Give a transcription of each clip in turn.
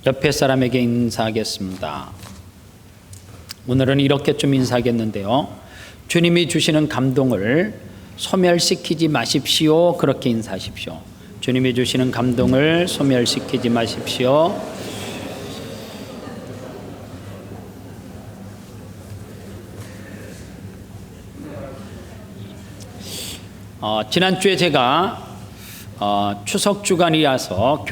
옆에 사람에게 인사하겠습니다. 오늘은 이렇게 좀 인사하겠는데요. 주님이 주시는 감동을 소멸시키지 마십시오. 그렇게 인사하십시오. 주님이 주시는 감동을 소멸시키지 마십시오. 지난주에 제가 추석 주간이라서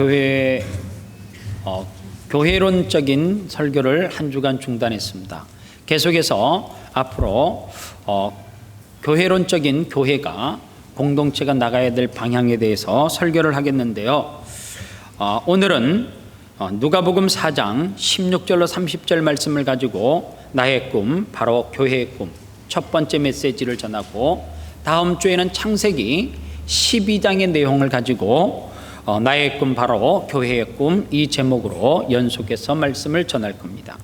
교회론적인 설교를 한 주간 중단했습니다. 계속해서 앞으로 교회론적인 교회가 공동체가 나가야 될 방향에 대해서 설교를 하겠는데요. 오늘은 누가복음 4장 16절로 30절 말씀을 가지고 나의 꿈, 바로 교회의 꿈, 첫 번째 메시지를 전하고, 다음 주에는 창세기 12장의 내용을 가지고 나의 꿈, 바로 교회의 꿈, 이 제목으로 연속해서 말씀을 전할 겁니다.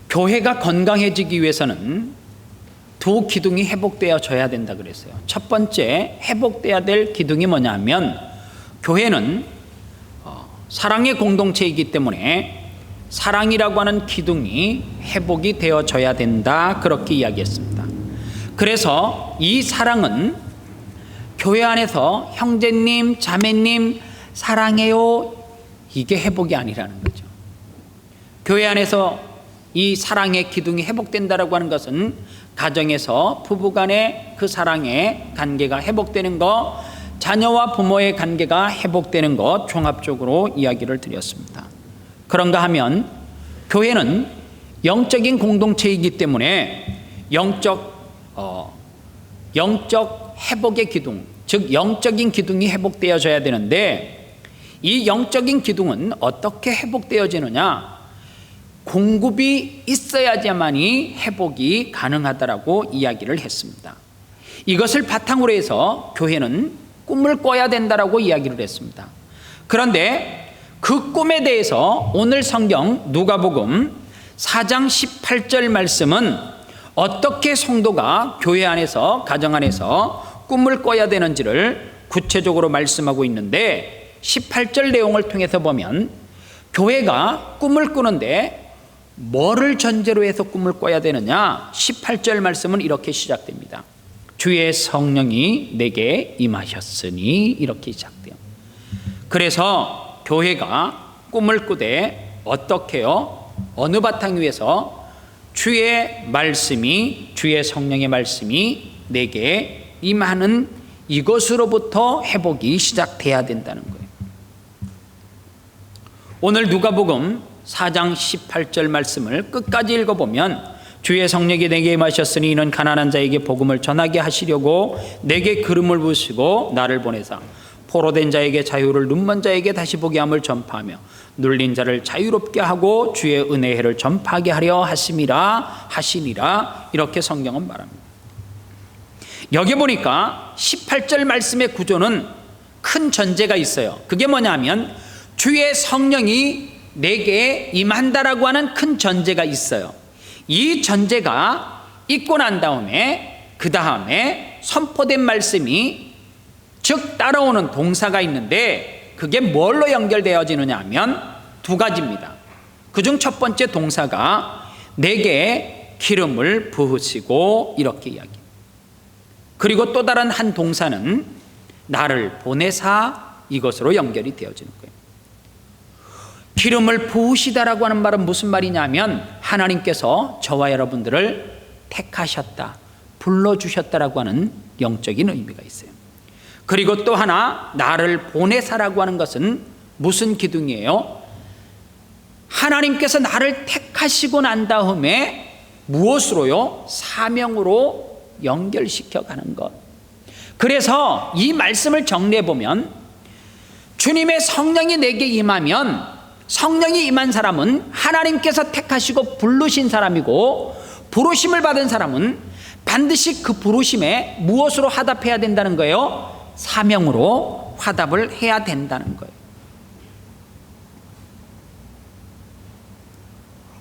교회가 건강해지기 위해서는 두 기둥이 회복되어져야 된다 그랬어요. 첫 번째 회복돼야 될 기둥이 뭐냐면, 교회는 사랑의 공동체이기 때문에 사랑이라고 하는 기둥이 회복이 되어져야 된다, 그렇게 이야기했습니다. 그래서 이 사랑은 교회 안에서 형제님, 자매님 사랑해요, 이게 회복이 아니라는 거죠. 교회 안에서 이 사랑의 기둥이 회복된다라고 하는 것은 가정에서 부부간의 그 사랑의 관계가 회복되는 것, 자녀와 부모의 관계가 회복되는 것, 종합적으로 이야기를 드렸습니다. 그런가 하면 교회는 영적인 공동체이기 때문에 영적 회복의 기둥, 즉 영적인 기둥이 회복되어져야 되는데, 이 영적인 기둥은 어떻게 회복되어지느냐? 공급이 있어야지만이 회복이 가능하다라고 이야기를 했습니다. 이것을 바탕으로 해서 교회는 꿈을 꿔야 된다라고 이야기를 했습니다. 그런데 그 꿈에 대해서 오늘 성경 누가복음 4장 18절 말씀은 어떻게 성도가 교회 안에서, 가정 안에서 꿈을 꿔야 되는지를 구체적으로 말씀하고 있는데, 18절 내용을 통해서 보면 교회가 꿈을 꾸는데 뭐를 전제로 해서 꿈을 꿔야 되느냐? 18절 말씀은 이렇게 시작됩니다. 주의 성령이 내게 임하셨으니, 이렇게 시작돼요. 그래서 교회가 꿈을 꾸되 어떻게요? 어느 바탕 위에서? 주의 말씀이, 주의 성령의 말씀이 내게 임하는 이것으로부터 회복이 시작돼야 된다는 거예요. 오늘 누가복음 4장 18절 말씀을 끝까지 읽어보면, 주의 성령이 내게 임하셨으니 이는 가난한 자에게 복음을 전하게 하시려고 내게 기름을 부으시고 나를 보내사 포로된 자에게 자유를, 눈먼 자에게 다시 보게 함을 전파하며 눌린 자를 자유롭게 하고 주의 은혜의 해를 전파하게 하려 하시니라, 이렇게 성경은 말합니다. 여기 보니까 18절 말씀의 구조는 큰 전제가 있어요. 그게 뭐냐면 주의 성령이 내게 임한다라고 하는 큰 전제가 있어요. 이 전제가 있고 난 다음에 그 다음에 선포된 말씀이, 즉 따라오는 동사가 있는데, 그게 뭘로 연결되어지느냐 하면 두 가지입니다. 그중 첫 번째 동사가 내게 기름을 부으시고, 이렇게 이야기합니다. 그리고 또 다른 한 동사는 나를 보내사, 이것으로 연결이 되어지는 거예요. 기름을 부으시다라고 하는 말은 무슨 말이냐면, 하나님께서 저와 여러분들을 택하셨다, 불러주셨다라고 하는 영적인 의미가 있어요. 그리고 또 하나, 나를 보내사라고 하는 것은 무슨 기둥이에요? 하나님께서 나를 택하시고 난 다음에 무엇으로요? 사명으로 연결시켜 가는 것. 그래서 이 말씀을 정리해 보면, 주님의 성령이 내게 임하면, 성령이 임한 사람은 하나님께서 택하시고 부르신 사람이고, 부르심을 받은 사람은 반드시 그 부르심에 무엇으로 화답해야 된다는 거예요? 사명으로 화답을 해야 된다는 거예요.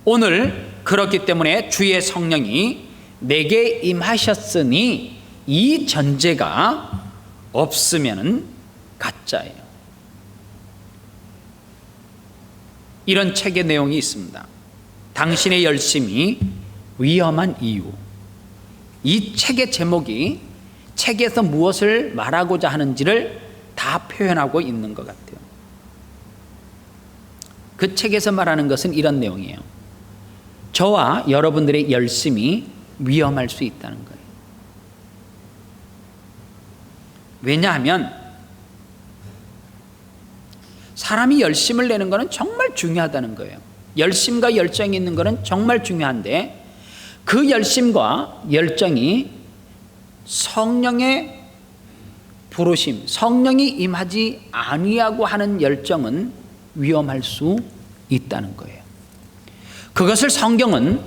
오늘 그렇기 때문에 주의 성령이 내게 임하셨으니, 이 전제가 없으면 가짜예요. 이런 책의 내용이 있습니다. 당신의 열심이 위험한 이유. 이 책의 제목이 책에서 무엇을 말하고자 하는지를 다 표현하고 있는 것 같아요. 그 책에서 말하는 것은 이런 내용이에요. 저와 여러분들의 열심이 위험할 수 있다는 거예요. 왜냐하면 사람이 열심을 내는 것은 정말 중요하다는 거예요. 열심과 열정이 있는 것은 정말 중요한데 그 열심과 열정이 성령의 부르심, 성령이 임하지 아니하고 하는 열정은 위험할 수 있다는 거예요. 그것을 성경은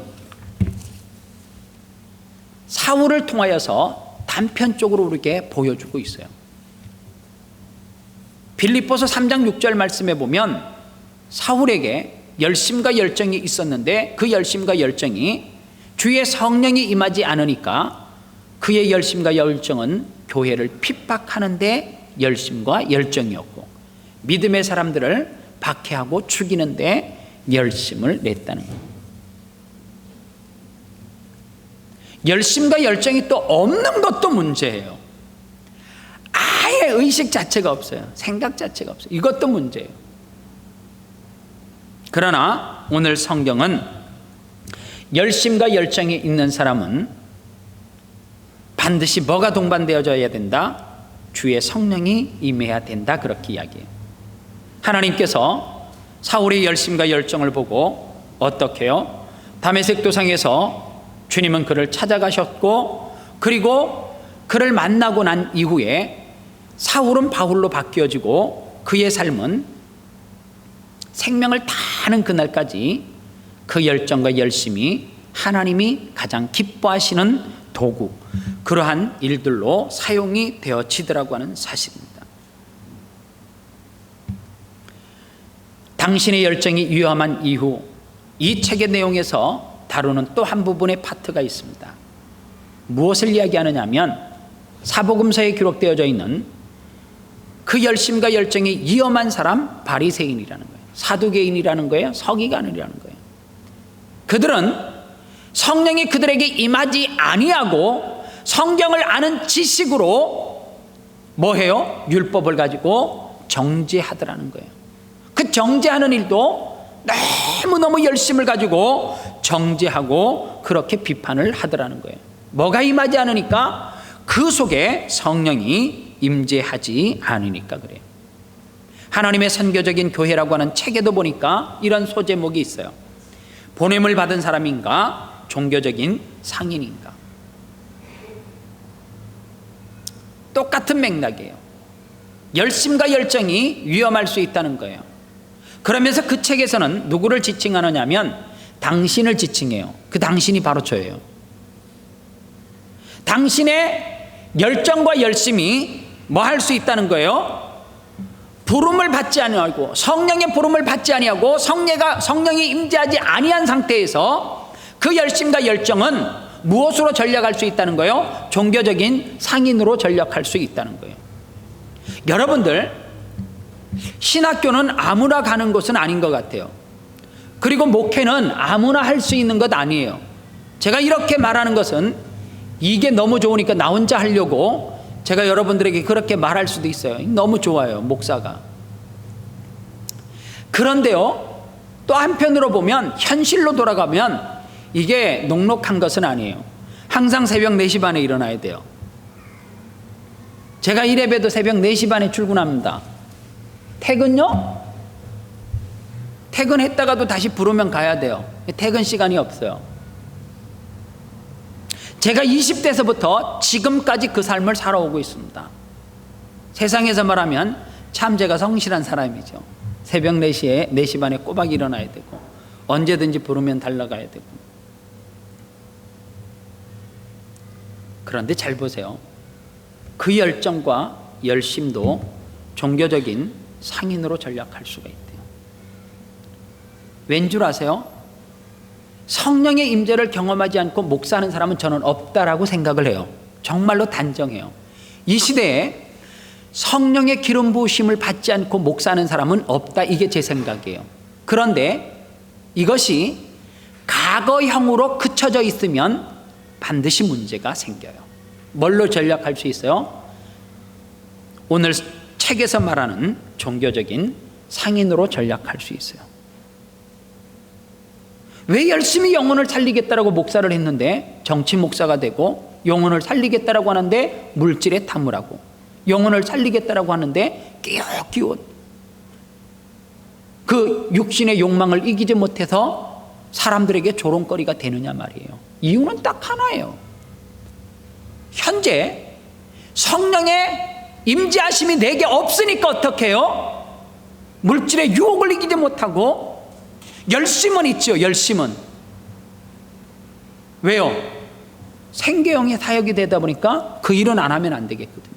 사울을 통하여서 단편적으로 우리에게 보여주고 있어요. 빌립보서 3장 6절 말씀에 보면 사울에게 열심과 열정이 있었는데 그 열심과 열정이 주의 성령이 임하지 않으니까 그의 열심과 열정은 교회를 핍박하는데 열심과 열정이었고 믿음의 사람들을 박해하고 죽이는데 열심을 냈다는 거예요. 열심과 열정이 또 없는 것도 문제예요. 아예 의식 자체가 없어요. 생각 자체가 없어요. 이것도 문제예요. 그러나 오늘 성경은 열심과 열정이 있는 사람은 반드시 뭐가 동반되어져야 된다? 주의 성령이 임해야 된다. 그렇게 이야기해요. 하나님께서 사울의 열심과 열정을 보고 어떻게 해요? 다메섹 도상에서 주님은 그를 찾아가셨고 그리고 그를 만나고 난 이후에 사울은 바울로 바뀌어지고 그의 삶은 생명을 다하는 그날까지 그 열정과 열심이 하나님이 가장 기뻐하시는 도구, 그러한 일들로 사용이 되어지더라고 하는 사실입니다. 당신의 열정이 위험한 이후, 이 책의 내용에서 다루는 또 한 부분의 파트가 있습니다. 무엇을 이야기하느냐 하면 사복음서에 기록되어져 있는 그 열심과 열정이 위험한 사람, 바리새인이라는 거예요. 사두개인이라는 거예요. 서기관이라는 거예요. 그들은 성령이 그들에게 임하지 아니하고 성경을 아는 지식으로 뭐해요? 율법을 가지고 정죄하더라는 거예요. 그 정죄하는 일도 너무너무 열심을 가지고 정죄하고 그렇게 비판을 하더라는 거예요. 뭐가 임하지 않으니까? 그 속에 성령이 임재하지 않으니까 그래요. 하나님의 선교적인 교회라고 하는 책에도 보니까 이런 소제목이 있어요. 보냄을 받은 사람인가? 종교적인 상인인가? 똑같은 맥락이에요. 열심과 열정이 위험할 수 있다는 거예요. 그러면서 그 책에서는 누구를 지칭하느냐면 당신을 지칭해요. 그 당신이 바로 저예요. 당신의 열정과 열심이 뭐 할 수 있다는 거예요? 부름을 받지 아니하고 성령의 부름을 받지 아니하고 성령이 임재하지 아니한 상태에서 그 열심과 열정은 무엇으로 전락할 수 있다는 거예요? 종교적인 상인으로 전락할 수 있다는 거예요. 여러분들, 신학교는 아무나 가는 곳은 아닌 것 같아요. 그리고 목회는 아무나 할 수 있는 것 아니에요. 제가 이렇게 말하는 것은 이게 너무 좋으니까 나 혼자 하려고 제가 여러분들에게 그렇게 말할 수도 있어요. 너무 좋아요, 목사가. 그런데요, 또 한편으로 보면 현실로 돌아가면 이게 녹록한 것은 아니에요. 항상 새벽 4시 반에 일어나야 돼요. 제가 이래봬도 새벽 4시 반에 출근합니다. 퇴근요? 퇴근했다가도 다시 부르면 가야 돼요. 퇴근 시간이 없어요. 제가 20대에서부터 지금까지 그 삶을 살아오고 있습니다. 세상에서 말하면 참 제가 성실한 사람이죠. 새벽 4시에 4시 반에 꼬박 일어나야 되고 언제든지 부르면 달려가야 되고. 그런데 잘 보세요. 그 열정과 열심도 종교적인 상인으로 전락할 수가 있대요. 왠 줄 아세요? 성령의 임재를 경험하지 않고 목사하는 사람은 저는 없다라고 생각을 해요. 정말로 단정해요. 이 시대에 성령의 기름 부으심을 받지 않고 목사하는 사람은 없다. 이게 제 생각이에요. 그런데 이것이 과거형으로 그쳐져 있으면 반드시 문제가 생겨요. 뭘로 전략할 수 있어요? 오늘 책에서 말하는 종교적인 상인으로 전략할 수 있어요. 왜 열심히 영혼을 살리겠다라고 목사를 했는데 정치 목사가 되고, 영혼을 살리겠다라고 하는데 물질에 탐을 하고, 영혼을 살리겠다라고 하는데 끼웃끼웃 그 육신의 욕망을 이기지 못해서 사람들에게 조롱거리가 되느냐 말이에요. 이유는 딱 하나예요. 현재 성령의 임재하심이 내게 없으니까 어떻게 해요? 물질의 유혹을 이기지 못하고 열심은 있죠. 열심은. 왜요? 생계형의 사역이 되다 보니까 그 일은 안 하면 안 되겠거든요.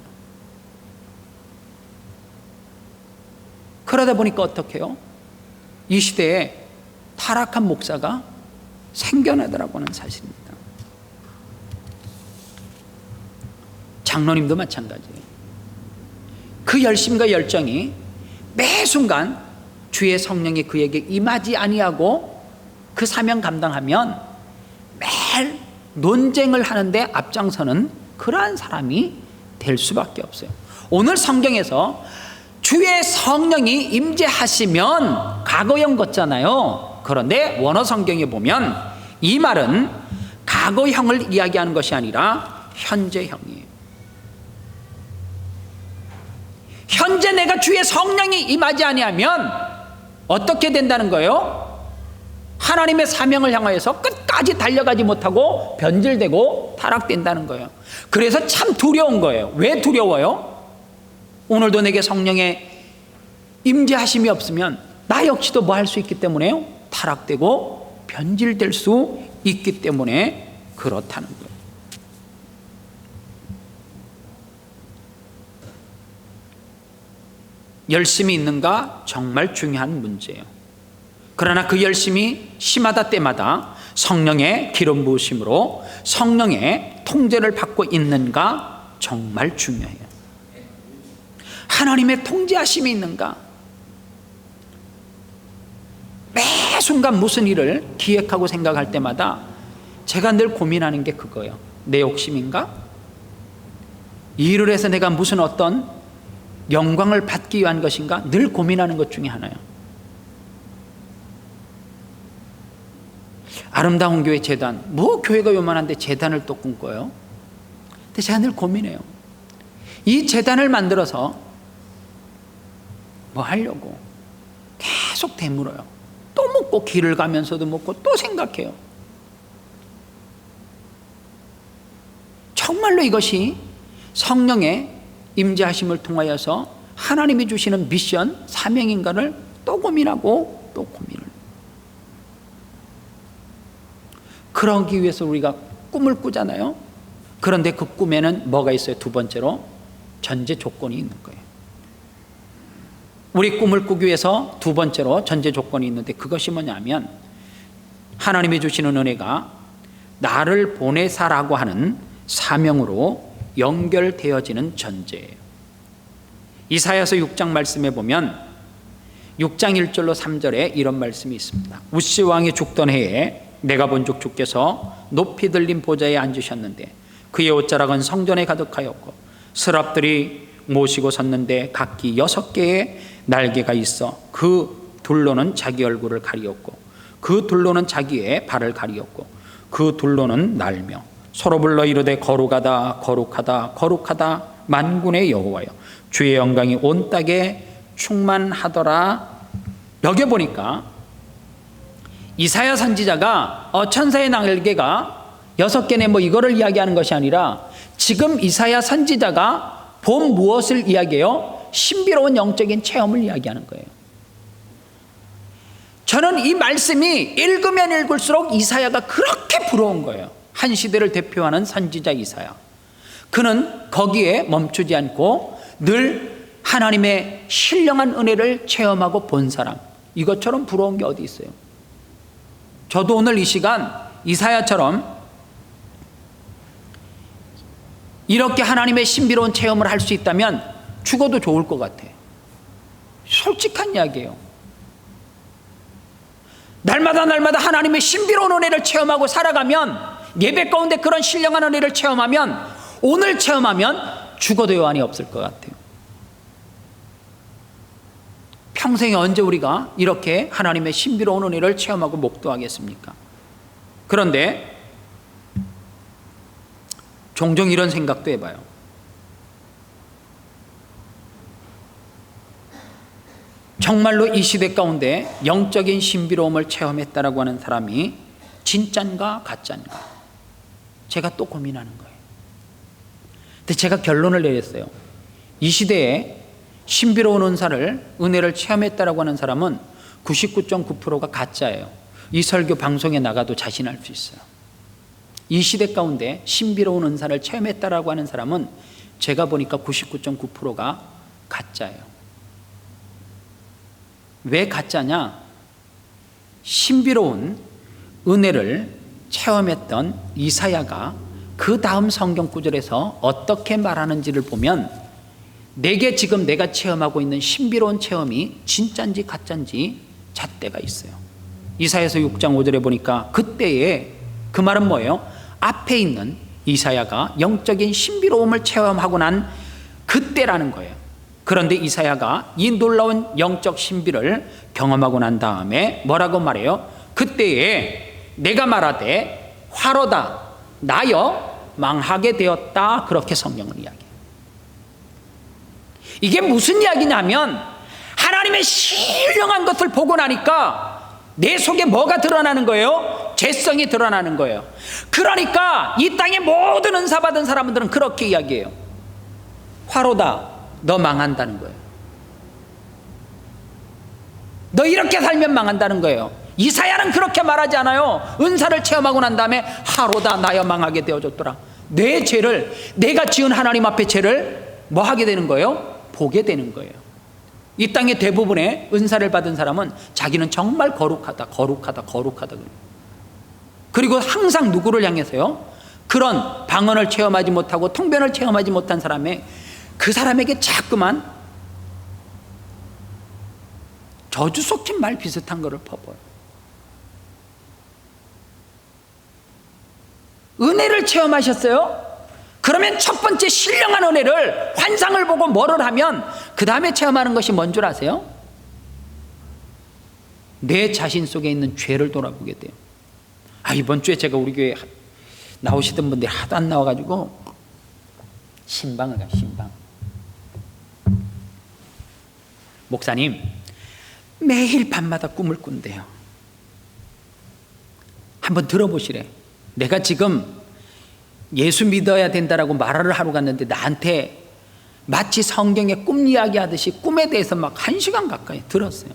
그러다 보니까 어떻게 해요? 이 시대에 타락한 목사가 생겨나더라고 하는 사실입니다. 장로님도 마찬가지예요. 그 열심과 열정이 매 순간 주의 성령이 그에게 임하지 아니하고 그 사명 감당하면 매일 논쟁을 하는데 앞장서는 그러한 사람이 될 수밖에 없어요. 오늘 성경에서 주의 성령이 임재하시면 과거형 같잖아요. 그런데 원어 성경에 보면 이 말은 과거형을 이야기하는 것이 아니라 현재형이에요. 현재 내가 주의 성령이 임하지 아니하면 어떻게 된다는 거예요? 하나님의 사명을 향하여서 끝까지 달려가지 못하고 변질되고 타락된다는 거예요. 그래서 참 두려운 거예요. 왜 두려워요? 오늘도 내게 성령의 임재하심이 없으면 나 역시도 뭐 할 수 있기 때문에요? 타락되고 변질될 수 있기 때문에 그렇다는 거예요. 열심이 있는가 정말 중요한 문제예요. 그러나 그 열심이 심하다 때마다 성령의 기름 부으심으로 성령의 통제를 받고 있는가 정말 중요해요. 하나님의 통제하심이 있는가? 매 순간 무슨 일을 기획하고 생각할 때마다 제가 늘 고민하는 게 그거예요. 내 욕심인가? 이 일을 해서 내가 무슨 어떤 영광을 받기 위한 것인가? 늘 고민하는 것 중에 하나예요. 아름다운 교회 재단, 뭐 교회가 요만한데 재단을 또 꿈꿔요? 근데 제가 늘 고민해요. 이 재단을 만들어서 뭐 하려고 계속 되물어요. 또 묻고 길을 가면서도 묻고 또 생각해요. 정말로 이것이 성령의 임재하심을 통하여서 하나님이 주시는 미션, 사명인가를 또 고민하고 또 고민을. 그러기 위해서 우리가 꿈을 꾸잖아요. 그런데 그 꿈에는 뭐가 있어요? 두 번째로 전제 조건이 있는 거예요. 우리 꿈을 꾸기 위해서 두 번째로 전제 조건이 있는데 그것이 뭐냐면 하나님이 주시는 은혜가 나를 보내사라고 하는 사명으로 연결되어지는 전제예요. 이사야서 6장 말씀에 보면 6장 1절로 3절에 이런 말씀이 있습니다. 우시 왕이 죽던 해에 내가 본즉 주께서 높이 들린 보좌에 앉으셨는데 그의 옷자락은 성전에 가득하였고 스랍들이 모시고 섰는데 각기 6개의 날개가 있어 그 둘로는 자기 얼굴을 가리었고 그 둘로는 자기의 발을 가리었고 그 둘로는 날며 서로 불러 이르되 거룩하다 거룩하다 거룩하다 만군의 여호와여 주의 영광이 온 땅에 충만하더라. 여기 보니까 이사야 선지자가 천사의 날개가 6개네 뭐 이거를 이야기하는 것이 아니라 지금 이사야 선지자가 본 무엇을 이야기해요? 신비로운 영적인 체험을 이야기하는 거예요. 저는 이 말씀이 읽으면 읽을수록 이사야가 그렇게 부러운 거예요. 한 시대를 대표하는 선지자 이사야. 그는 거기에 멈추지 않고 늘 하나님의 신령한 은혜를 체험하고 본 사람. 이것처럼 부러운 게 어디 있어요? 저도 오늘 이 시간 이사야처럼 이렇게 하나님의 신비로운 체험을 할 수 있다면 죽어도 좋을 것 같아. 솔직한 이야기예요. 날마다 하나님의 신비로운 은혜를 체험하고 살아가면, 예배 가운데 그런 신령한 은혜를 체험하면, 오늘 체험하면 죽어도 여한이 없을 것 같아요. 평생에 언제 우리가 이렇게 하나님의 신비로운 은혜를 체험하고 목도하겠습니까? 그런데 종종 이런 생각도 해봐요. 정말로 이 시대 가운데 영적인 신비로움을 체험했다라고 하는 사람이 진짠가 가짠가? 제가 또 고민하는 거예요. 근데 제가 결론을 내렸어요. 이 시대에 신비로운 은혜를 체험했다라고 하는 사람은 99.9%가 가짜예요. 이 설교 방송에 나가도 자신할 수 있어요. 이 시대 가운데 신비로운 은사를 체험했다라고 하는 사람은 제가 보니까 99.9%가 가짜예요. 왜 가짜냐? 신비로운 은혜를 체험했던 이사야가 그 다음 성경 구절에서 어떻게 말하는지를 보면, 내게 지금 내가 체험하고 있는 신비로운 체험이 진짠지 가짠지 잣대가 있어요. 이사야서 6장 5절에 보니까 그때에, 그 말은 뭐예요? 앞에 있는 이사야가 영적인 신비로움을 체험하고 난 그때라는 거예요. 그런데 이사야가 이 놀라운 영적 신비를 경험하고 난 다음에 뭐라고 말해요? 그때에 내가 말하되 화로다 나여 망하게 되었다, 그렇게 성경을 이야기해요. 이게 무슨 이야기냐면, 하나님의 신령한 것을 보고 나니까 내 속에 뭐가 드러나는 거예요? 죄성이 드러나는 거예요. 그러니까 이 땅의 모든 은사 받은 사람들은 그렇게 이야기해요. 화로다, 너 망한다는 거예요. 너 이렇게 살면 망한다는 거예요. 이사야는 그렇게 말하지 않아요. 은사를 체험하고 난 다음에 하로다 나여 망하게 되어졌더라. 내 죄를, 내가 지은 하나님 앞에 죄를 뭐 하게 되는 거예요? 보게 되는 거예요. 이 땅의 대부분의 은사를 받은 사람은 자기는 정말 거룩하다. 그리고 항상 누구를 향해서요? 그런 방언을 체험하지 못하고 통변을 체험하지 못한 그 사람에게 자꾸만 저주 섞인 말 비슷한 거를 퍼부어요. 은혜를 체험하셨어요? 그러면 첫 번째 신령한 은혜를, 환상을 보고 뭐를 하면 그 다음에 체험하는 것이 뭔 줄 아세요? 내 자신 속에 있는 죄를 돌아보게 돼요. 이번 주에 제가 우리 교회 나오시던 분들이 하도 안 나와가지고 신방을 가요. 신방. 목사님, 매일 밤마다 꿈을 꾼대요. 한번 들어보시래. 내가 지금 예수 믿어야 된다라고 말을 하러 갔는데 나한테 마치 성경에 꿈 이야기 하듯이 꿈에 대해서 막 1시간 가까이 들었어요.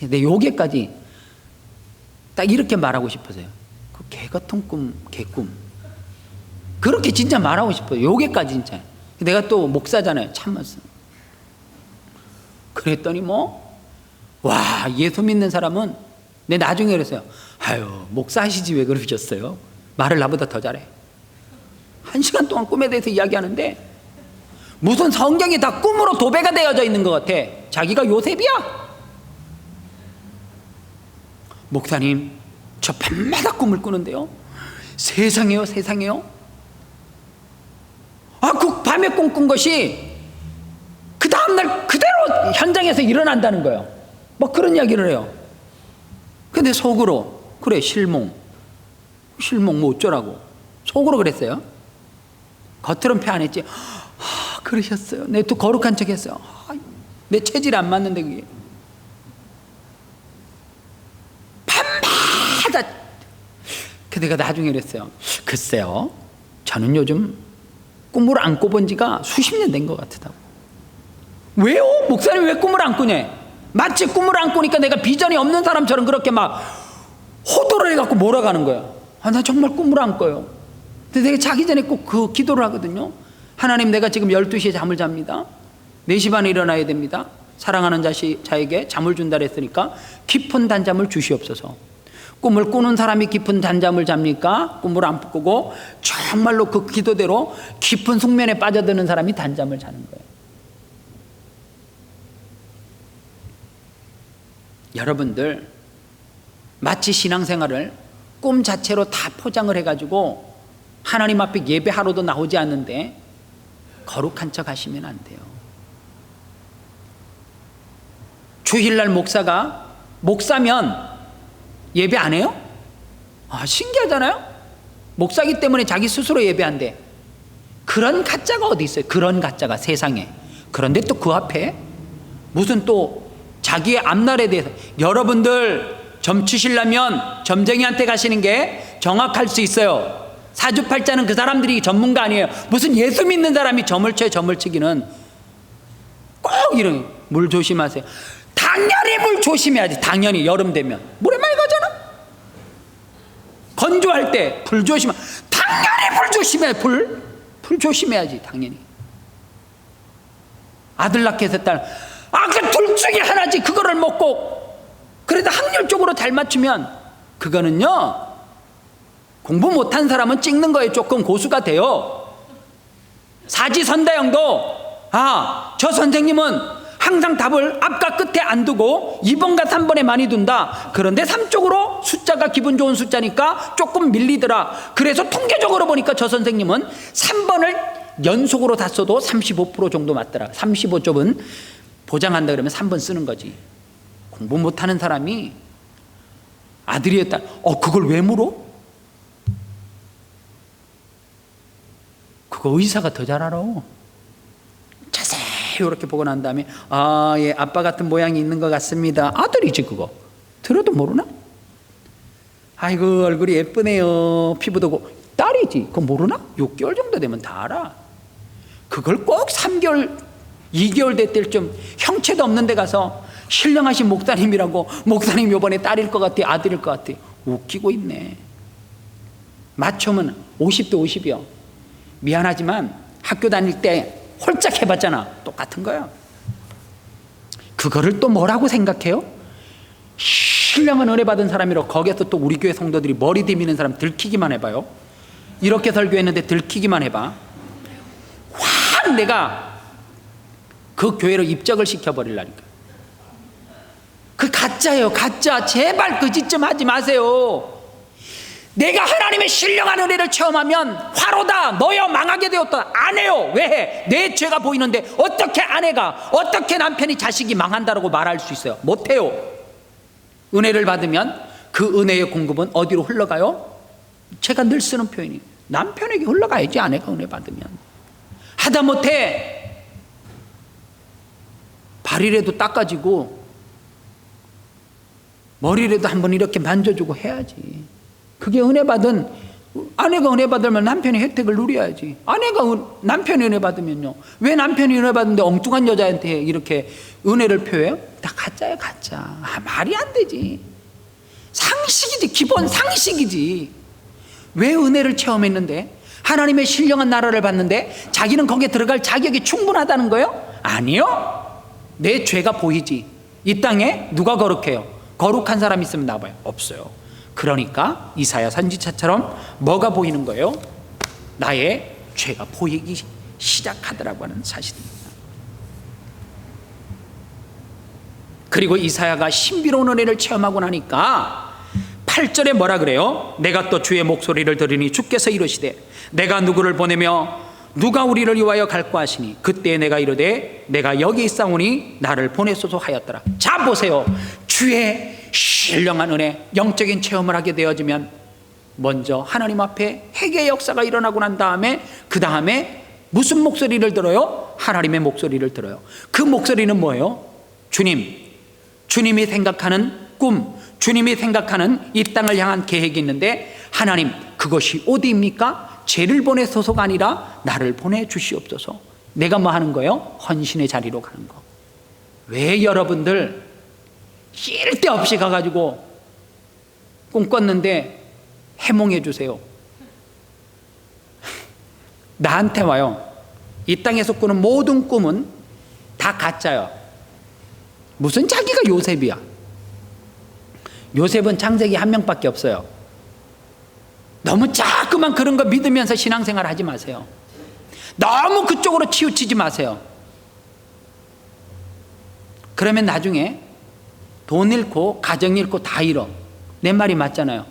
근데 요게까지 딱 이렇게 말하고 싶어서요. 그 개 같은 꿈, 개꿈. 그렇게 진짜 말하고 싶어요. 요게까지 진짜. 내가 또 목사잖아요. 참았어. 그랬더니 예수 믿는 사람은, 내 나중에 그랬어요. 목사 하시지 왜 그러셨어요? 말을 나보다 더 잘해. 1시간 동안 꿈에 대해서 이야기하는데 무슨 성경이 다 꿈으로 도배가 되어져 있는 것 같아. 자기가 요셉이야. 목사님, 저 밤마다 꿈을 꾸는데요. 세상에요. 그 밤에 꿈꾼 것이 그 다음날 그대로 현장에서 일어난다는 거예요. 그런 이야기를 해요. 근데 속으로, 그래, 실몽 어쩌라고 속으로 그랬어요. 겉으로는 표 안 했지. 그러셨어요. 내 또 거룩한 척 했어요. 내 체질 안 맞는데 그게. 밤마다. 내가 나중에 그랬어요. 글쎄요, 저는 요즘 꿈을 안 꿔본 지가 수십 년 된 것 같다고. 왜요? 목사님 왜 꿈을 안 꾸냐? 마치 꿈을 안 꾸니까 내가 비전이 없는 사람처럼 그렇게 막 호도를 해갖고 몰아가는 거야. 나 정말 꿈을 안 꿔요. 근데 내가 자기 전에 꼭 그 기도를 하거든요. 하나님, 내가 지금 12시에 잠을 잡니다. 4시 반에 일어나야 됩니다. 사랑하는 자에게 잠을 준다 했으니까 깊은 단잠을 주시옵소서. 꿈을 꾸는 사람이 깊은 단잠을 잡니까? 꿈을 안 꾸고 정말로 그 기도대로 깊은 숙면에 빠져드는 사람이 단잠을 자는 거예요. 여러분들 마치 신앙생활을 꿈 자체로 다 포장을 해가지고 하나님 앞에 예배하러도 나오지 않는데 거룩한 척 하시면 안 돼요. 주일날 목사가 목사면 예배 안 해요? 신기하잖아요. 목사기 때문에 자기 스스로 예배한대. 그런 가짜가 어디 있어요? 그런 가짜가 세상에. 그런데 또 그 앞에 무슨 또 자기의 앞날에 대해서, 여러분들 점 치시려면 점쟁이한테 가시는 게 정확할 수 있어요. 사주팔자는 그 사람들이 전문가 아니에요. 무슨 예수 믿는 사람이 점을 쳐요. 점을 치기는 꼭 이런, 물 조심하세요. 당연히 물 조심해야지. 당연히 여름 되면 물에 많이 가잖아. 건조할 때 불 조심하. 당연히 불 조심해. 불 조심해야지. 당연히. 아들 낳게 해서 딸, 그 둘 중에 하나지. 그거를 먹고 그래도 확률적으로 잘 맞추면 그거는요, 공부 못한 사람은 찍는 거에 조금 고수가 돼요. 사지선다형도 저 선생님은 항상 답을 앞과 끝에 안 두고 2번과 3번에 많이 둔다. 그런데 3쪽으로 숫자가 기분 좋은 숫자니까 조금 밀리더라. 그래서 통계적으로 보니까 저 선생님은 3번을 연속으로 다 써도 35% 정도 맞더라. 35쪽은 보장한다 그러면 3번 쓰는 거지. 공부 못하는 사람이 아들이었다. 그걸 왜 물어? 그거 의사가 더 잘 알아. 자세히 이렇게 보고 난 다음에 예, 아빠 같은 모양이 있는 것 같습니다. 아들이지 그거. 들어도 모르나? 아이고 얼굴이 예쁘네요. 피부도 고. 딸이지. 그거 모르나? 6개월 정도 되면 다 알아. 그걸 꼭 3개월 2개월 될 때쯤 형체도 없는 데 가서 신령하신 목사님이라고, 목사님 요번에 딸일 것 같아, 아들일 것 같아. 웃기고 있네. 맞춤은 50대 50이요. 미안하지만 학교 다닐 때 홀짝 해봤잖아. 똑같은 거야. 그거를 또 뭐라고 생각해요? 신령한 은혜 받은 사람이라고 거기에서 또 우리 교회 성도들이 머리 디미는 사람 들키기만 해봐요. 이렇게 설교했는데 들키기만 해봐. 확 내가 그 교회로 입적을 시켜버리려니까. 그 가짜예요. 가짜. 제발 그 짓 좀 하지 마세요. 내가 하나님의 신령한 은혜를 체험하면 화로다, 너여 망하게 되었다. 안 해요. 왜 해? 내 죄가 보이는데 어떻게 아내가, 어떻게 남편이, 자식이 망한다라고 말할 수 있어요? 못해요. 은혜를 받으면 그 은혜의 공급은 어디로 흘러가요? 제가 늘 쓰는 표현이, 남편에게 흘러가야지. 아내가 은혜 받으면. 하다못해 발이라도 닦아지고 머리라도 한번 이렇게 만져주고 해야지. 그게 은혜 받은, 아내가 은혜 받으면 남편이 혜택을 누려야지. 남편이 은혜 받으면요, 왜 남편이 은혜 받는데 엉뚱한 여자한테 이렇게 은혜를 표해요? 다 가짜야, 가짜. 말이 안 되지. 상식이지. 기본 상식이지. 왜 은혜를 체험했는데, 하나님의 신령한 나라를 봤는데 자기는 거기에 들어갈 자격이 충분하다는 거예요? 아니요. 내 죄가 보이지. 이 땅에 누가 거룩해요? 거룩한 사람 있으면 나와봐요. 없어요. 그러니까 이사야 선지자처럼 뭐가 보이는 거예요? 나의 죄가 보이기 시작하더라고 하는 사실입니다. 그리고 이사야가 신비로운 은혜를 체험하고 나니까 8절에 뭐라 그래요? 내가 또 주의 목소리를 들으니 주께서 이르시되 내가 누구를 보내며 누가 우리를 위하여 갈까 하시니 그때 내가 이르되 내가 여기 있사오니 나를 보내소서 하였더라. 자 보세요. 주의 신령한 은혜, 영적인 체험을 하게 되어지면 먼저 하나님 앞에 회개의 역사가 일어나고 난 다음에, 그 다음에 무슨 목소리를 들어요? 하나님의 목소리를 들어요. 그 목소리는 뭐예요? 주님이 생각하는 꿈, 주님이 생각하는 이 땅을 향한 계획이 있는데, 하나님 그것이 어디입니까? 죄를 보내소서가 아니라 나를 보내주시옵소서. 내가 뭐 하는 거예요? 헌신의 자리로 가는 거. 왜 여러분들 쉴 데 없이 가가지고 꿈 꿨는데 해몽해 주세요. 나한테 와요. 이 땅에서 꾸는 모든 꿈은 다 가짜야. 무슨 자기가 요셉이야. 요셉은 창세기 한 명밖에 없어요. 너무 자꾸만 그런 거 믿으면서 신앙생활 하지 마세요. 너무 그쪽으로 치우치지 마세요. 그러면 나중에 돈 잃고 가정 잃고 다 잃어. 내 말이 맞잖아요.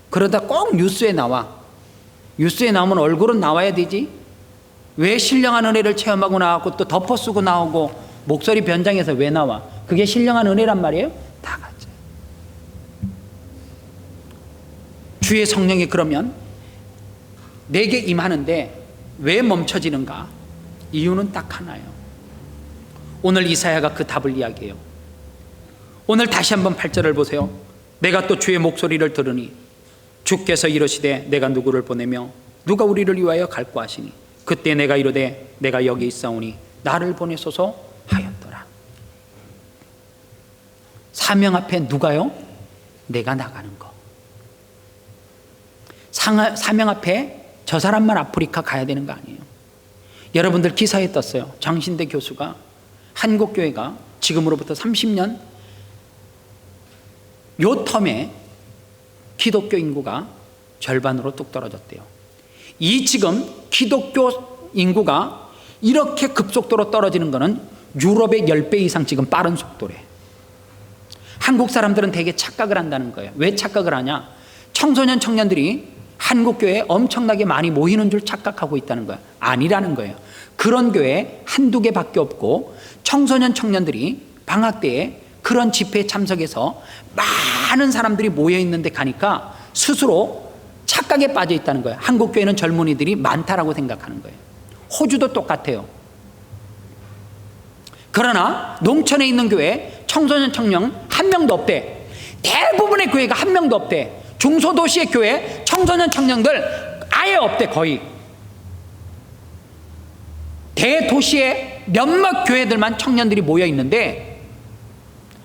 그러다 꼭 뉴스에 나와. 뉴스에 나오면 얼굴은 나와야 되지. 왜 신령한 은혜를 체험하고 나왔고 또 덮어 쓰고 나오고 목소리 변장해서 왜 나와? 그게 신령한 은혜란 말이에요? 다 가짜예요. 주의 성령이 그러면 내게 임하는데 왜 멈춰지는가? 이유는 딱 하나예요. 오늘 이사야가 그 답을 이야기해요. 오늘 다시 한번 8절을 보세요. 내가 또 주의 목소리를 들으니 주께서 이르시되 내가 누구를 보내며 누가 우리를 위하여 갈고 하시니 그때 내가 이르되 내가 여기 있사오니 나를 보내소서 하였더라. 사명 앞에 누가요? 내가 나가는 거. 사명 앞에 저 사람만 아프리카 가야 되는 거 아니에요. 여러분들 기사에 떴어요. 장신대 교수가 한국교회가 지금으로부터 30년 요 텀에 기독교 인구가 절반으로 뚝 떨어졌대요. 이 지금 기독교 인구가 이렇게 급속도로 떨어지는 것은 유럽의 10배 이상 지금 빠른 속도래. 한국 사람들은 되게 착각을 한다는 거예요. 왜 착각을 하냐? 청소년 청년들이 한국교회에 엄청나게 많이 모이는 줄 착각하고 있다는 거예요. 아니라는 거예요. 그런 교회 한두 개밖에 없고 청소년 청년들이 방학 때에 그런 집회에 참석해서 많은 사람들이 모여있는 데 가니까 스스로 착각에 빠져 있다는 거예요. 한국교회는 젊은이들이 많다라고 생각하는 거예요. 호주도 똑같아요. 그러나 농촌에 있는 교회 청소년 청년 한 명도 없대. 대부분의 교회가 한 명도 없대. 중소도시의 교회 청소년 청년들 아예 없대. 거의 대도시의 몇몇 교회들만 청년들이 모여 있는데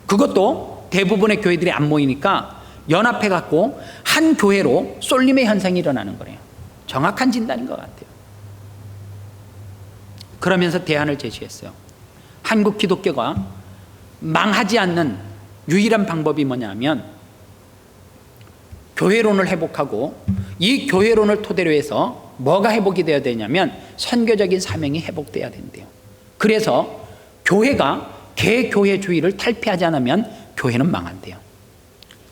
그것도 대부분의 교회들이 안 모이니까 연합해 갖고 한 교회로 쏠림의 현상이 일어나는 거래요. 정확한 진단인 것 같아요. 그러면서 대안을 제시했어요. 한국 기독교가 망하지 않는 유일한 방법이 뭐냐면 교회론을 회복하고 이 교회론을 토대로 해서 뭐가 회복이 되어야 되냐면 선교적인 사명이 회복돼야 된대요. 그래서 교회가 개교회주의를 탈피하지 않으면 교회는 망한대요.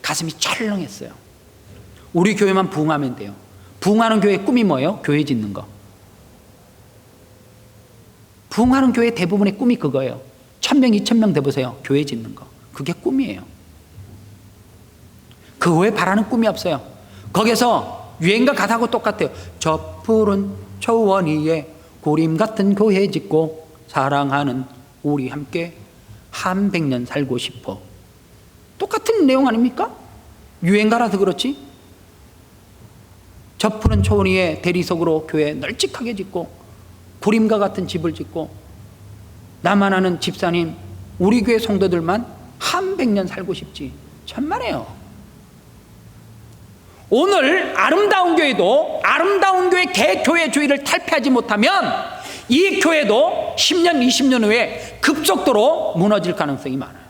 가슴이 철렁했어요. 우리 교회만 부흥하면 돼요. 부흥하는 교회의 꿈이 뭐예요? 교회 짓는 거. 부흥하는 교회 대부분의 꿈이 그거예요. 1000명, 2000명 돼보세요. 교회 짓는 거. 그게 꿈이에요. 그 외에 바라는 꿈이 없어요. 거기서 유행가 가사하고 똑같아요. 저 푸른 초원 위에 구림 같은 교회 짓고 사랑하는 우리 함께 한 100년 살고 싶어. 똑같은 내용 아닙니까? 유행가라서 그렇지. 저 푸른 초원 위에 대리석으로 교회 널찍하게 짓고 구림과 같은 집을 짓고 나만 아는 집사님 우리 교회 성도들만 한 100년 살고 싶지. 천만에요. 오늘 아름다운 교회도 아름다운 교회 개교회주의를 탈피하지 못하면 이 교회도 10년 20년 후에 급속도로 무너질 가능성이 많아요.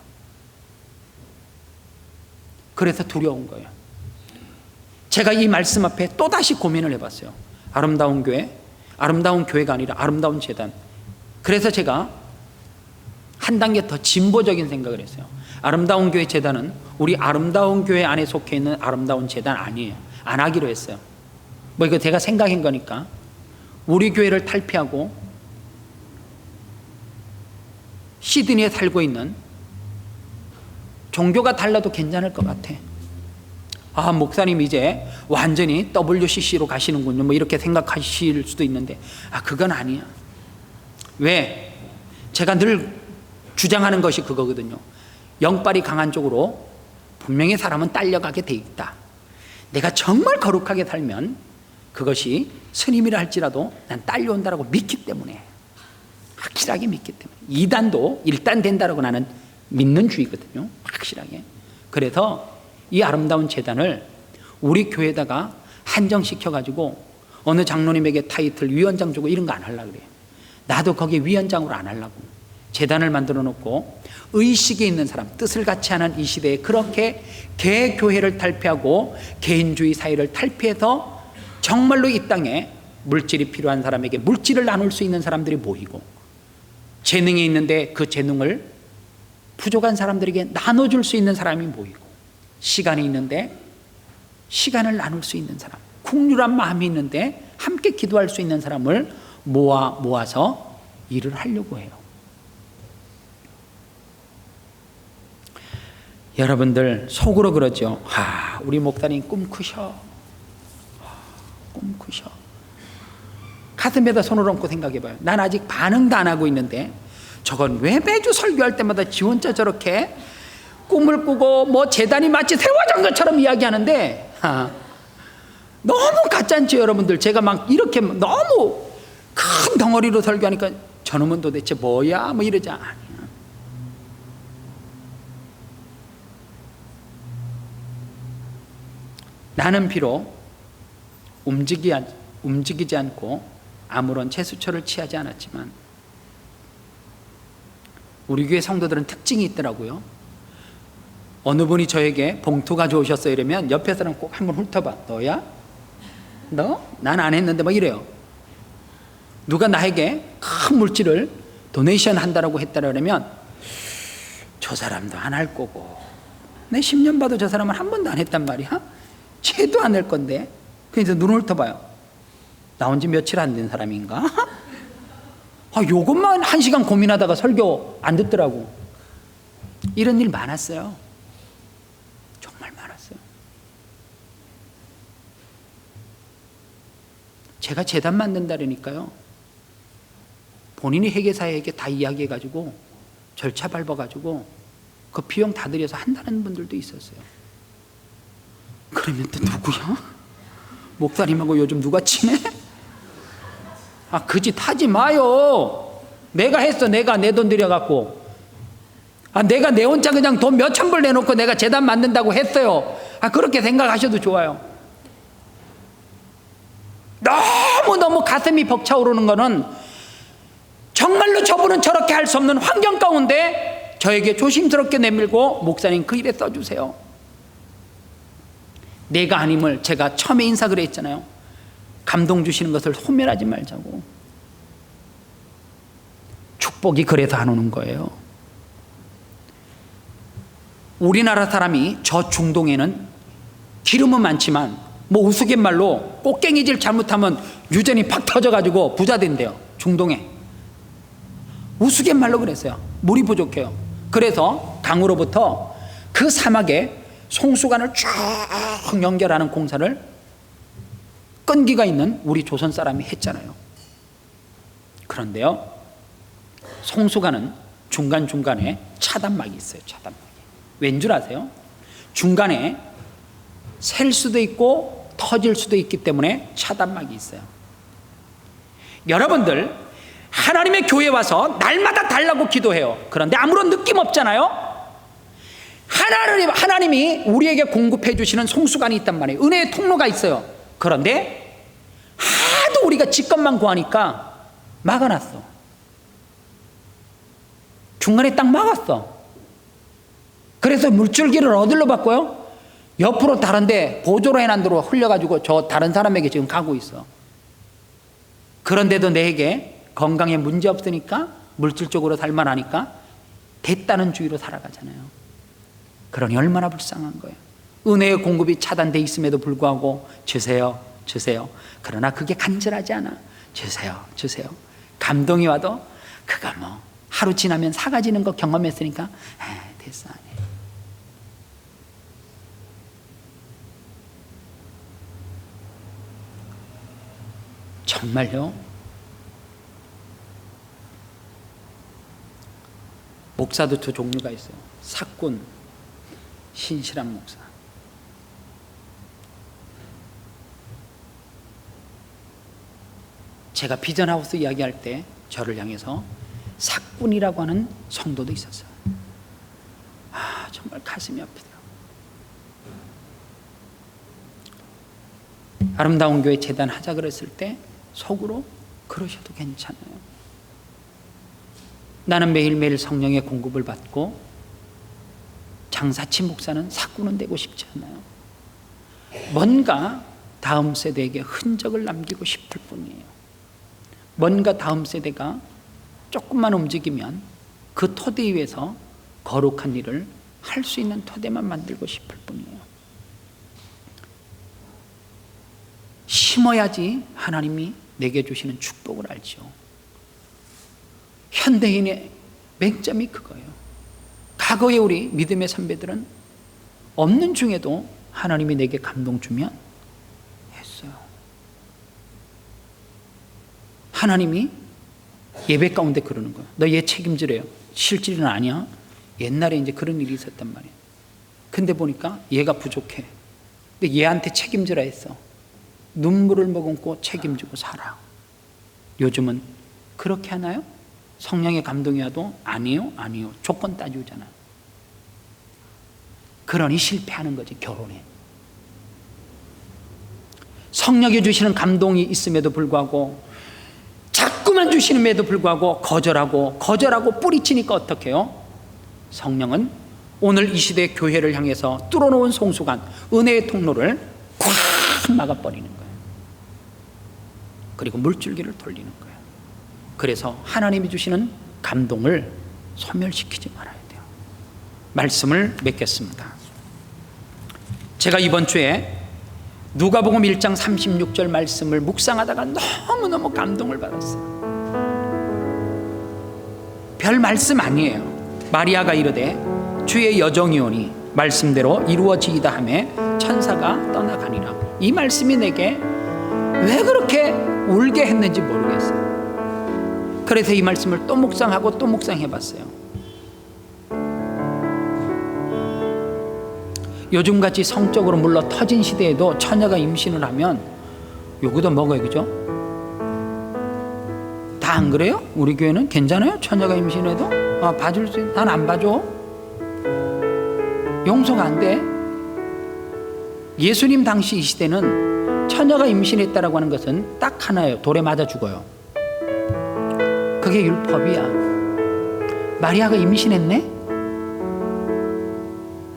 그래서 두려운 거예요. 제가 이 말씀 앞에 또다시 고민을 해봤어요. 아름다운 교회, 아름다운 교회가 아니라 아름다운 재단. 그래서 제가 한 단계 더 진보적인 생각을 했어요. 아름다운 교회 재단은 우리 아름다운 교회 안에 속해 있는 아름다운 재단 아니에요. 안 하기로 했어요. 뭐 이거 제가 생각한 거니까. 우리 교회를 탈피하고 시드니에 살고 있는 종교가 달라도 괜찮을 것 같아. 아, 목사님 이제 완전히 WCC로 가시는군요. 뭐 이렇게 생각하실 수도 있는데, 아, 그건 아니야. 왜? 제가 늘 주장하는 것이 그거거든요. 영빨이 강한 쪽으로 분명히 사람은 딸려가게 돼 있다. 내가 정말 거룩하게 살면 그것이 스님이라 할지라도 난 딸려온다라고 믿기 때문에, 확실하게 믿기 때문에. 2단도 1단 된다라고 나는 믿는 주의거든요. 확실하게. 그래서 이 아름다운 재단을 우리 교회에다가 한정시켜가지고 어느 장로님에게 타이틀 위원장 주고 이런 거 안 하려고 그래요. 나도 거기 위원장으로 안 하려고. 재단을 만들어 놓고 의식에 있는 사람, 뜻을 같이 하는 이 시대에 그렇게 개교회를 탈피하고 개인주의 사회를 탈피해서 정말로 이 땅에 물질이 필요한 사람에게 물질을 나눌 수 있는 사람들이 모이고, 재능이 있는데 그 재능을 부족한 사람들에게 나눠줄 수 있는 사람이 모이고, 시간이 있는데 시간을 나눌 수 있는 사람, 국률한 마음이 있는데 함께 기도할 수 있는 사람을 모아서 일을 하려고 해요. 여러분들 속으로 그러죠. 우리 목사님 꿈 크셔. 꿈 크셔. 가슴에다 손을 얹고 생각해봐요. 난 아직 반응도 안 하고 있는데 저건 왜 매주 설교할 때마다 지 혼자 저렇게 꿈을 꾸고 뭐 재단이 마치 세워진 것처럼 이야기하는데, 너무 가짜죠 여러분들. 제가 막 이렇게 너무 큰 덩어리로 설교하니까 저놈은 도대체 뭐야 뭐 이러지. 아니야. 나는 비록 움직이지 않고 아무런 제스처를 취하지 않았지만 우리 교회 성도들은 특징이 있더라고요. 어느 분이 저에게 봉투 가져오셨어요 이러면 옆에 사람 꼭 한번 훑어봐. 너야? 너? 난 안 했는데 뭐 이래요. 누가 나에게 큰 물질을 도네이션 한다라고 했다라 그러면 저 사람도 안 할 거고, 내 10년 봐도 저 사람은 한 번도 안 했단 말이야. 쟤도 안 할 건데. 그래서 눈을 훑어봐요. 나온 지 며칠 안 된 사람인가? 요것만 1시간 고민하다가 설교 안 듣더라고. 이런 일 많았어요. 정말 많았어요. 제가 재단 만든다니까요. 본인이 회계사에게 다 이야기해가지고 절차 밟아가지고 그 비용 다 들여서 한다는 분들도 있었어요. 그러면 또 누구야? 목사님하고 요즘 누가 친해? 그 짓 하지 마요. 내가 했어. 내가 내 돈 들여갖고. 내가 내 혼자 그냥 돈 몇천 불 내놓고 내가 재단 만든다고 했어요. 그렇게 생각하셔도 좋아요. 너무 가슴이 벅차오르는 거는 정말로 저분은 저렇게 할 수 없는 환경 가운데 저에게 조심스럽게 내밀고 목사님 그 일에 써주세요. 내가 아님을 제가 처음에 인사그래 했잖아요. 감동 주시는 것을 소멸하지 말자고. 축복이 그래서 안 오는 거예요. 우리나라 사람이 저 중동에는 기름은 많지만 뭐 우스갯말로 꽃갱이질 잘못하면 유전이 팍 터져가지고 부자 된대요. 중동에 우스갯말로 그랬어요. 물이 부족해요. 그래서 강으로부터 그 사막에 송수관을 쭉 연결하는 공사를 끈기가 있는 우리 조선 사람이 했잖아요. 그런데요, 송수관은 중간중간에 차단막이 있어요. 차단막이. 왠 줄 아세요? 중간에 셀 수도 있고 터질 수도 있기 때문에 차단막이 있어요. 여러분들 하나님의 교회에 와서 날마다 달라고 기도해요. 그런데 아무런 느낌 없잖아요. 하나님이 우리에게 공급해 주시는 송수관이 있단 말이에요. 은혜의 통로가 있어요. 그런데 하도 우리가 직권만 구하니까 막아놨어. 중간에 딱 막았어. 그래서 물줄기를 어디로 바꿔요? 옆으로 다른데 보조로 해놓은 데로 흘려가지고 저 다른 사람에게 지금 가고 있어. 그런데도 내게 건강에 문제 없으니까 물질적으로 살만하니까 됐다는 주의로 살아가잖아요. 그러니 얼마나 불쌍한 거예요. 은혜의 공급이 차단돼 있음에도 불구하고 주세요, 주세요. 그러나 그게 간절하지 않아. 주세요, 주세요. 감동이 와도 그가 뭐 하루 지나면 사가지는 거 경험했으니까 됐어. 정말요? 목사도 두 종류가 있어요. 사꾼, 신실한 목사. 제가 비전하우스 이야기할 때 저를 향해서 사꾼이라고 하는 성도도 있었어요. 정말 가슴이 아프더라고요. 아름다운 교회 재단 하자 그랬을 때 속으로 그러셔도 괜찮아요. 나는 매일매일 성령의 공급을 받고 장사치 목사는 사꾼은 되고 싶지 않아요. 뭔가 다음 세대에게 흔적을 남기고 싶을 뿐이에요. 뭔가 다음 세대가 조금만 움직이면 그 토대 위에서 거룩한 일을 할 수 있는 토대만 만들고 싶을 뿐이에요. 심어야지 하나님이 내게 주시는 축복을 알죠. 현대인의 맹점이 그거예요. 과거에 우리 믿음의 선배들은 없는 중에도 하나님이 내게 감동 주면 했어요. 하나님이 예배 가운데 그러는 거예요. 너 얘 책임지래요. 실질은 아니야. 옛날에 이제 그런 일이 있었단 말이에요. 근데 보니까 얘가 부족해. 근데 얘한테 책임지라 했어. 눈물을 머금고 책임지고 살아. 요즘은 그렇게 하나요? 성령의 감동이 와도 아니요, 아니요. 조건 따지잖아. 그러니 실패하는 거지, 결혼에. 성령이 주시는 감동이 있음에도 불구하고, 자꾸만 주시는에도 불구하고 거절하고 뿌리치니까 어떻게 해요? 성령은 오늘 이 시대의 교회를 향해서 뚫어놓은 송수관, 은혜의 통로를 꽉 막아버리는 거예요. 그리고 물줄기를 돌리는 거예요. 그래서 하나님이 주시는 감동을 소멸시키지 말아야 돼요. 말씀을 맺겠습니다. 제가 이번 주에 누가복음 1장 36절 말씀을 묵상하다가 너무너무 감동을 받았어요. 별 말씀 아니에요. 마리아가 이르되 주의 여정이 오니 말씀대로 이루어지이다 하매 천사가 떠나가니라. 이 말씀이 내게 왜 그렇게 울게 했는지 모르겠어요. 그래서 이 말씀을 또 묵상하고 또 묵상해봤어요. 요즘같이 성적으로 물러 터진 시대에도 처녀가 임신을 하면 요거도 먹어요, 그죠? 다 안 그래요? 우리 교회는 괜찮아요? 처녀가 임신해도? 봐줄 수 있는, 난 안 봐줘. 용서가 안 돼. 예수님 당시 이 시대는 처녀가 임신했다라고 하는 것은 딱 하나예요. 돌에 맞아 죽어요. 그게 율법이야. 마리아가 임신했네?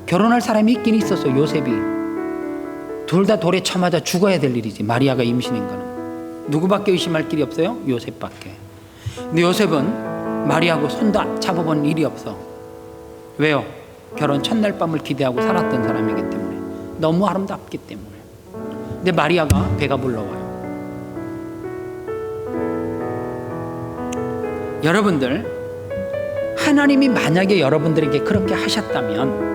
결혼할 사람이 있긴 있었어. 요셉이. 둘 다 돌에 쳐맞아 죽어야 될 일이지. 마리아가 임신인 거는. 누구밖에 의심할 길이 없어요? 요셉밖에. 근데 요셉은 마리아하고 손도 잡아본 일이 없어. 왜요? 결혼 첫날 밤을 기대하고 살았던 사람이기 때문에. 너무 아름답기 때문에. 근데 마리아가 배가 불러와요. 여러분들, 하나님이 만약에 여러분들에게 그렇게 하셨다면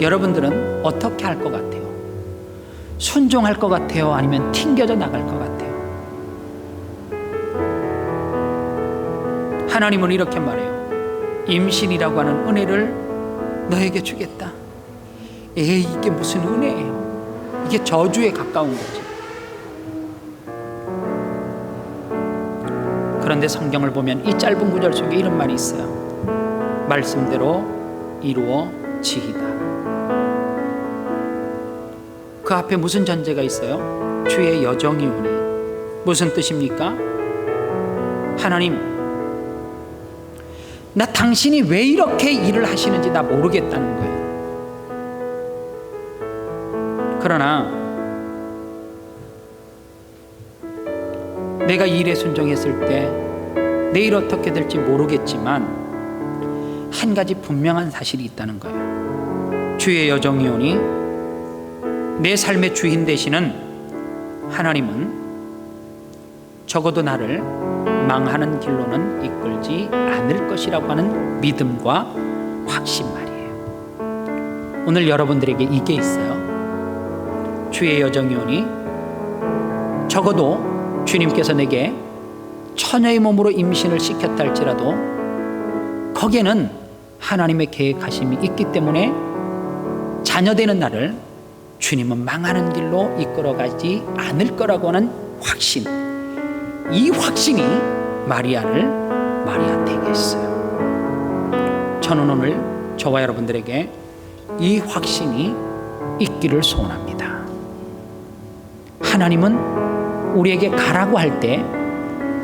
여러분들은 어떻게 할 것 같아요? 순종할 것 같아요? 아니면 튕겨져 나갈 것 같아요? 하나님은 이렇게 말해요. 임신이라고 하는 은혜를 너에게 주겠다. 이게 무슨 은혜예요? 이게 저주에 가까운 거지. 그런데 성경을 보면 이 짧은 구절 속에 이런 말이 있어요. 말씀대로 이루어지이다. 그 앞에 무슨 전제가 있어요? 주의 여정이 오니. 무슨 뜻입니까? 하나님, 나 당신이 왜 이렇게 일을 하시는지 나 모르겠다는 거예요. 그러나 내가 이 일에 순종했을 때 내일 어떻게 될지 모르겠지만 한 가지 분명한 사실이 있다는 거예요. 주의 여정이 오니 내 삶의 주인 되시는 하나님은 적어도 나를 망하는 길로는 이끌지 않을 것이라고 하는 믿음과 확신 말이에요. 오늘 여러분들에게 이게 있어요. 주의 여정이 오니 적어도 주님께서 내게 처녀의 몸으로 임신을 시켰다 할지라도 거기에는 하나님의 계획하심이 있기 때문에 자녀되는 나를 주님은 망하는 길로 이끌어가지 않을 거라고 하는 확신, 이 확신이 마리아를 되게 했어요. 저는 오늘 저와 여러분들에게 이 확신이 있기를 소원합니다. 하나님은 우리에게 가라고 할 때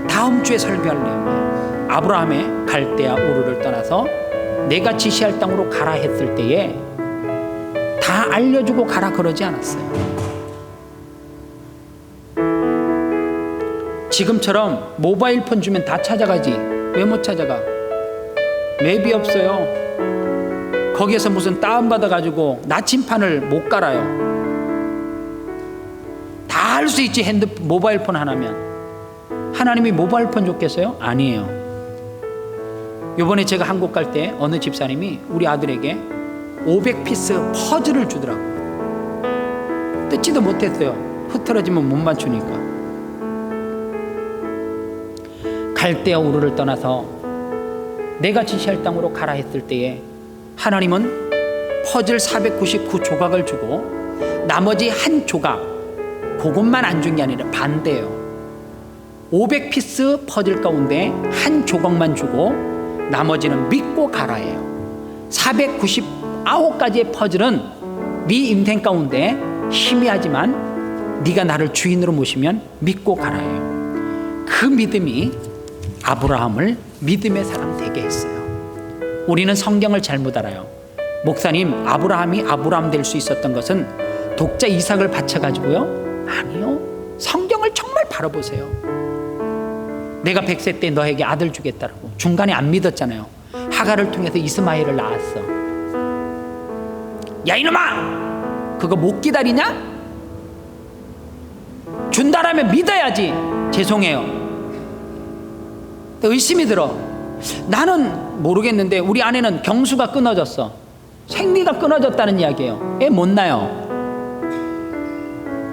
다음 주에 설교할 내용이에요. 아브라함의 갈대아 우르를 떠나서 내가 지시할 땅으로 가라 했을 때에 다 알려주고 가라 그러지 않았어요. 지금처럼 모바일 폰 주면 다 찾아가지. 왜 못 찾아가? 맵이 없어요. 거기에서 무슨 다운받아가지고 나침판을 못 깔아요. 다 할 수 있지. 모바일폰 하나면. 하나님이 모바일폰 줬겠어요? 아니에요. 요번에 제가 한국 갈 때 어느 집사님이 우리 아들에게 500피스 퍼즐을 주더라고요. 뜯지도 못했어요. 흐트러지면 못 맞추니까. 갈대아 우르를 떠나서 내가 지시할 땅으로 가라 했을 때에 하나님은 퍼즐 499조각을 주고 나머지 한 조각, 그것만 안 준 게 아니라 반대예요. 500피스 퍼즐 가운데 한 조각만 주고 나머지는 믿고 가라예요. 499가지의 퍼즐은 네 인생 가운데 희미하지만 네가 나를 주인으로 모시면 믿고 가라예요. 그 믿음이 아브라함을 믿음의 사람 되게 했어요. 우리는 성경을 잘못 알아요. 목사님, 아브라함이 아브라함 될 수 있었던 것은 독자 이삭을 바쳐가지고요? 아니요. 성경을 정말 바라보세요. 내가 100세 때 너에게 아들 주겠다라고 중간에 안 믿었잖아요. 하갈을 통해서 이스마엘을 낳았어. 야 이놈아, 그거 못 기다리냐? 준다라면 믿어야지. 죄송해요. 의심이 들어. 나는 모르겠는데 우리 아내는 경수가 끊어졌어. 생리가 끊어졌다는 이야기예요. 애 못 낳아요.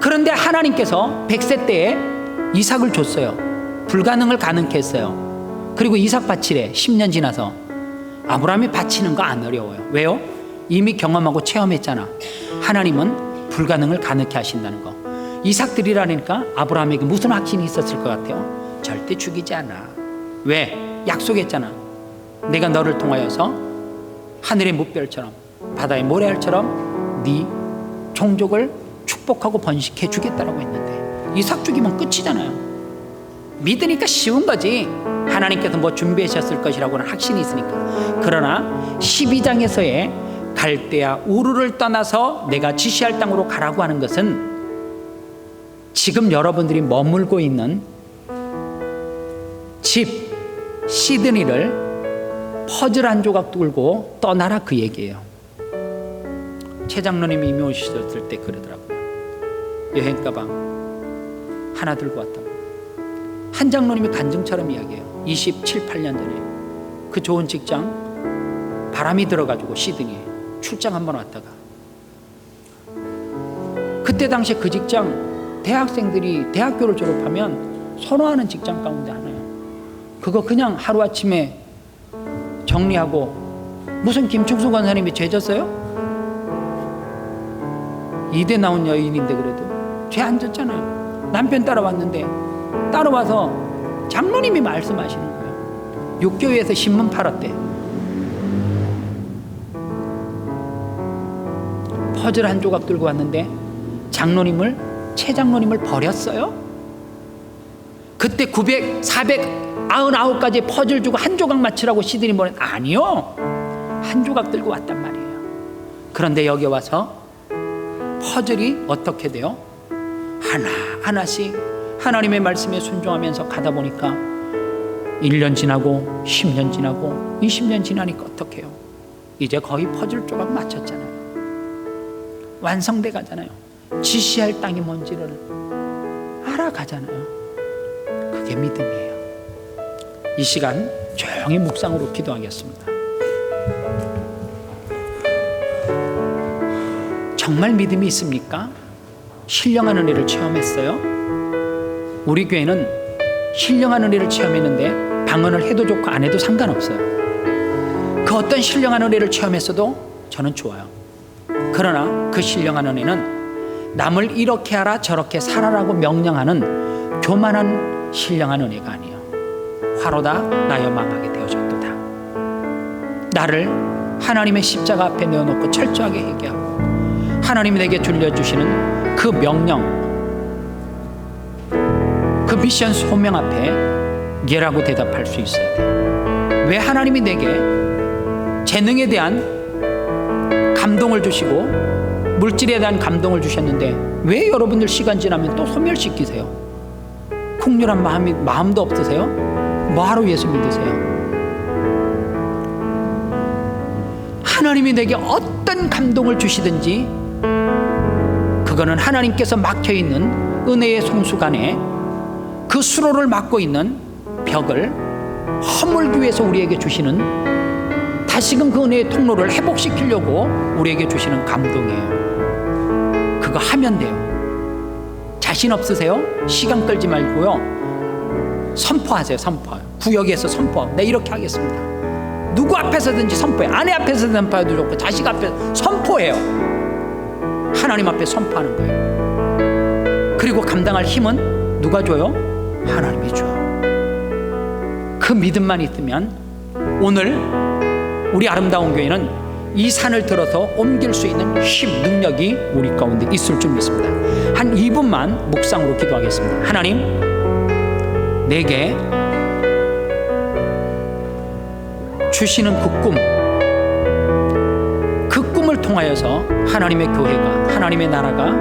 그런데 하나님께서 100세 때에 이삭을 줬어요. 불가능을 가능케 했어요. 그리고 이삭 바치래. 10년 지나서. 아브라함이 바치는 거 안 어려워요. 왜요? 이미 경험하고 체험했잖아. 하나님은 불가능을 가능케 하신다는 거. 이삭 드리라니까 아브라함에게 무슨 확신이 있었을 것 같아요? 절대 죽이지 않아. 왜? 약속했잖아. 내가 너를 통하여서 하늘의 무별처럼 바다의 모래알처럼 네 종족을 축복하고 번식해 주겠다라고 했는데 이삭 죽이면 끝이잖아요. 믿으니까 쉬운 거지. 하나님께서 뭐 준비하셨을 것이라고는 확신이 있으니까. 그러나 12장에서의 갈대아 우르를 떠나서 내가 지시할 땅으로 가라고 하는 것은 지금 여러분들이 머물고 있는 집 시드니를 퍼즐 한 조각 들고 떠나라 그 얘기예요. 최 장로님이 이미 오셨을 때 그러더라고요. 여행 가방 하나 들고 왔다고. 한 장로님이 간증처럼 이야기해요. 27, 8년 전에 그 좋은 직장 바람이 들어가지고 시드니에 출장 한번 왔다가 그때 당시에 그 직장 대학생들이 대학교를 졸업하면 선호하는 직장 가운데 하나예요. 그거 그냥 하루아침에 정리하고 무슨 김충수 권사님이 죄졌어요? 이대 나온 여인인데 그래도 죄 안 졌잖아요. 남편 따라왔는데 따라와서 장로님이 말씀하시는 거예요. 육교회에서 신문 팔았대. 퍼즐 한 조각 들고 왔는데 최 장로님을 버렸어요? 그때 499가지 퍼즐 주고 한 조각 맞추라고 시드니 보낸 아니요. 한 조각 들고 왔단 말이에요. 그런데 여기 와서 퍼즐이 어떻게 돼요? 하나하나씩 하나님의 말씀에 순종하면서 가다 보니까 1년 지나고 10년 지나고 20년 지나니까 어떡해요? 이제 거의 퍼즐 조각 맞췄잖아요. 완성돼 가잖아요. 지시할 땅이 뭔지를 알아가잖아요. 그게 믿음이에요. 이 시간 조용히 묵상으로 기도하겠습니다. 정말 믿음이 있습니까? 신령한 은혜를 체험했어요? 우리 교회는 신령한 은혜를 체험했는데 방언을 해도 좋고 안 해도 상관없어요. 그 어떤 신령한 은혜를 체험했어도 저는 좋아요. 그러나 그 신령한 은혜는 남을 이렇게 하라 저렇게 살아라고 명령하는 교만한 신령한 은혜가 아니에요. 화로다 나여 망하게 되어졌도다. 나를 하나님의 십자가 앞에 내어놓고 철저하게 회개하고 하나님이 내게 들려주시는 그 명령, 그 미션 소명 앞에 예라고 대답할 수 있어야 돼요. 왜 하나님이 내게 재능에 대한 감동을 주시고 물질에 대한 감동을 주셨는데 왜 여러분들 시간 지나면 또 소멸시키세요? 국률한 마음도 없으세요? 뭐하러 예수 믿으세요? 하나님이 내게 어떤 감동을 주시든지 그거는 하나님께서 막혀있는 은혜의 송수간에 그 수로를 막고 있는 벽을 허물기 위해서 우리에게 주시는, 다시금 그 은혜의 통로를 회복시키려고 우리에게 주시는 감동이에요. 그거 하면 돼요. 자신 없으세요? 시간 끌지 말고요, 선포하세요. 선포해요. 구역에서 선포하고, 네, 이렇게 하겠습니다. 누구 앞에서든지 선포해요. 아내 앞에서 선포해도 좋고 자식 앞에서 선포해요. 하나님 앞에 선포하는 거예요. 그리고 감당할 힘은 누가 줘요? 하나님이 줘요. 그 믿음만 있으면 오늘 우리 아름다운 교회는 이 산을 들어서 옮길 수 있는 힘, 능력이 우리 가운데 있을 줄 믿습니다. 한 2분만 묵상으로 기도하겠습니다. 하나님, 내게 주시는 그 꿈을 통하여서 하나님의 교회가, 하나님의 나라가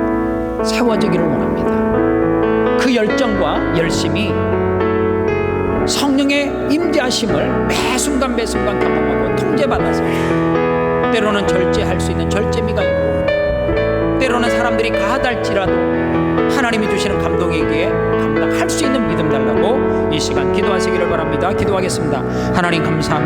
세워지기를 원합니다. 그 열정과 열심이 성령의 임재하심을 매 순간 매 순간 경험하고 통제받아서 때로는 절제할 수 있는 절제미가 있고, 때로는 사람들이 가하달지라도 하나님이 주시는 감동에게 감당할 수 있는 믿음 달라고 이 시간 기도하시기를 바랍니다. 기도하겠습니다. 하나님 감사합니다.